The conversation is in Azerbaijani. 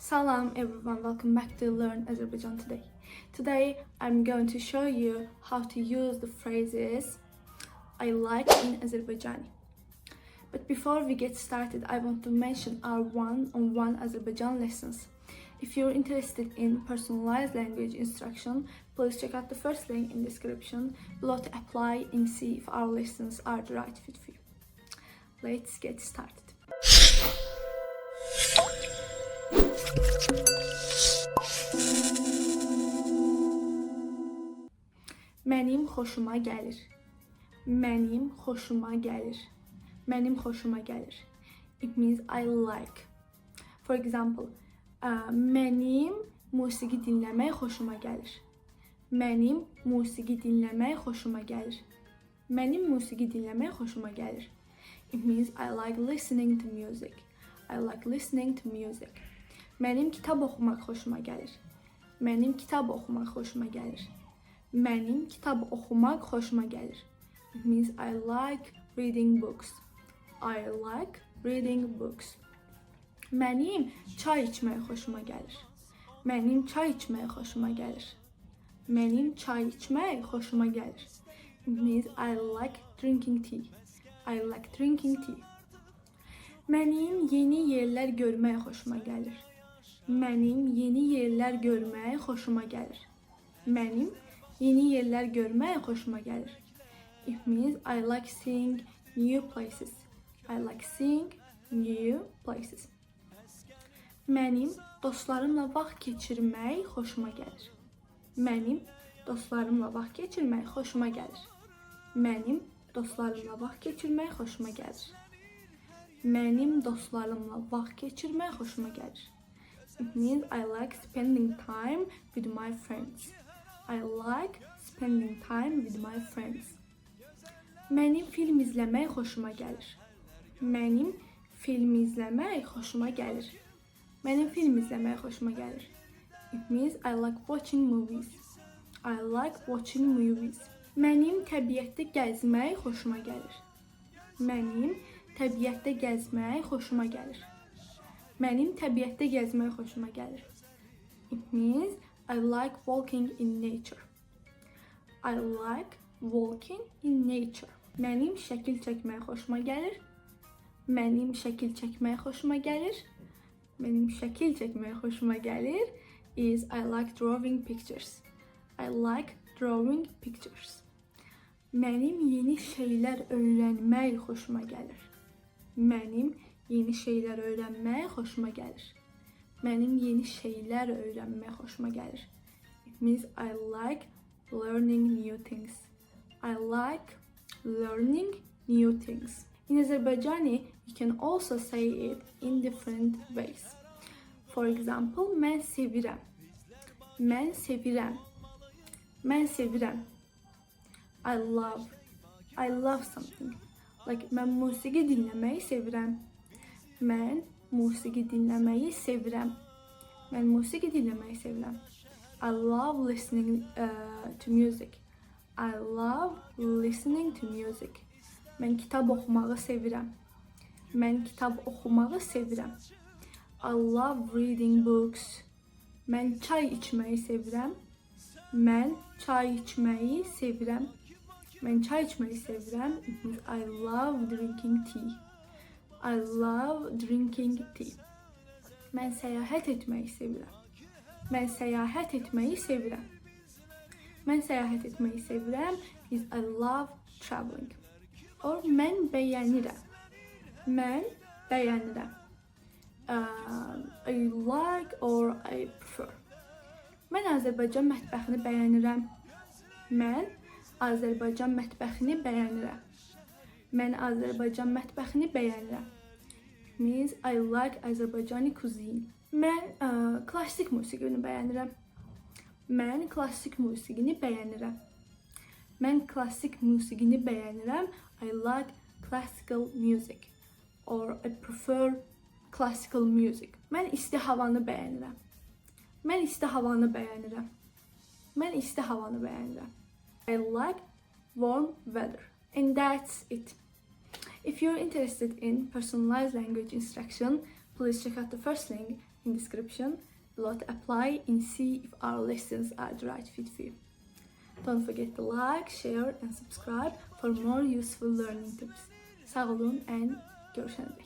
Salam everyone, welcome back to Learn Azerbaijan today. Today I'm going to show you how to use the phrases I like in Azerbaijani. But before we get started, I want to mention our one-on-one Azerbaijan lessons. If you're interested in personalized language instruction, please check out the first link in the description below to apply and see if our lessons are the right fit for you. Let's get started. Mənim xoşuma gəlir. Mənim xoşuma gəlir. Mənim xoşuma gəlir. It means I like. For example, mənim musiqi dinləmək xoşuma gəlir. Mənim musiqi dinləmək xoşuma gəlir. Mənim musiqi dinləmək xoşuma gəlir. It means I like listening to music. I like listening to music. Mənim kitab oxumaq xoşuma gəlir. Mənim kitab oxumaq xoşuma gəlir. Mənim kitab oxumaq xoşuma gəlir. It means I like reading books. I like reading books. Mənim çay içmək xoşuma gəlir. Mənim çay içmək xoşuma gəlir. Mənim çay içmək xoşuma gəlir. It means I like drinking tea. I like drinking tea. Mənim yeni yerlər görmək xoşuma gəlir. Mənim yeni yerlər görmək xoşuma gəlir. Mənim yeni yerlər görmək xoşuma gəlir. It means I like seeing new places. I like seeing new places. Mənim dostlarımla vaxt keçirmək xoşuma gəlir. Mənim dostlarımla vaxt keçirmək xoşuma gəlir. Mənim dostlarımla vaxt keçirmək xoşuma gəlir. Mənim dostlarımla vaxt keçirmək xoşuma gəlir. It means I like spending time with my friends. I like spending time with my friends. Mənim film izləmək xoşuma gəlir. Mənim film izləmək xoşuma gəlir. Mənim film izləmək xoşuma gəlir. It means I like watching movies. I like watching movies. Mənim təbiətdə gəzmək xoşuma gəlir. Mənim təbiətdə gəzmək xoşuma gəlir. Mənim təbiətdə gəzmək xoşuma gəlir. It means I like walking in nature. I like walking in nature. Mənim şəkil çəkmək xoşuma gəlir. Mənim şəkil çəkmək xoşuma gəlir. Mənim şəkil çəkmək xoşuma gəlir is I like drawing pictures. I like drawing pictures. Mənim yeni şeylər öyrənmək xoşuma gəlir. Mənim yeni şeylər öyrənmək xoşuma gəlir. Mənim yeni şeylər öyrənmək xoşuma gəlir. It means I like learning new things. I like learning new things. In Azerbaijani, you can also say it in different ways. For example, mən sevirəm. Mən sevirəm. Mən sevirəm. I love something. Like mən musiqi dinləməyi sevirəm. Mən musiqi dinləməyi sevirəm. Mən musiqi dinləməyi sevirəm. I love listening to music. I love listening to music. Mən kitab oxumağı sevirəm. Mən kitab oxumağı sevirəm. I love reading books. Mən çay içməyi sevirəm. Mən çay içməyi sevirəm. Mən çay içməyi sevirəm. I love drinking tea. I love drinking tea. Mən səyahət etməyi sevirəm. Mən səyahət etməyi sevirəm. Mən səyahət etməyi sevirəm is I love traveling. Or mən bəyənirəm. Mən bəyənirəm. I like or I prefer. Mən Azərbaycan mətbəxini bəyənirəm. Mən Azərbaycan mətbəxini bəyənirəm. Mən Azərbaycan mətbəxini bəyənirəm. It means I like Azerbaijani cuisine. Mən klassik musiqini bəyənirəm. Mən klassik musiqini bəyənirəm. Mən klassik musiqini bəyənirəm. I like classical music. Or I prefer classical music. Mən isti havanı bəyənirəm. Mən isti havanı bəyənirəm. Mən isti havanı bəyənirəm. I like warm weather. And that's it. If you're interested in personalized language instruction, please check out the first link in description below to apply and see if our lessons are the right fit for you. Don't forget to like, share and subscribe for more useful learning tips. Sağ olun and görüşene dek.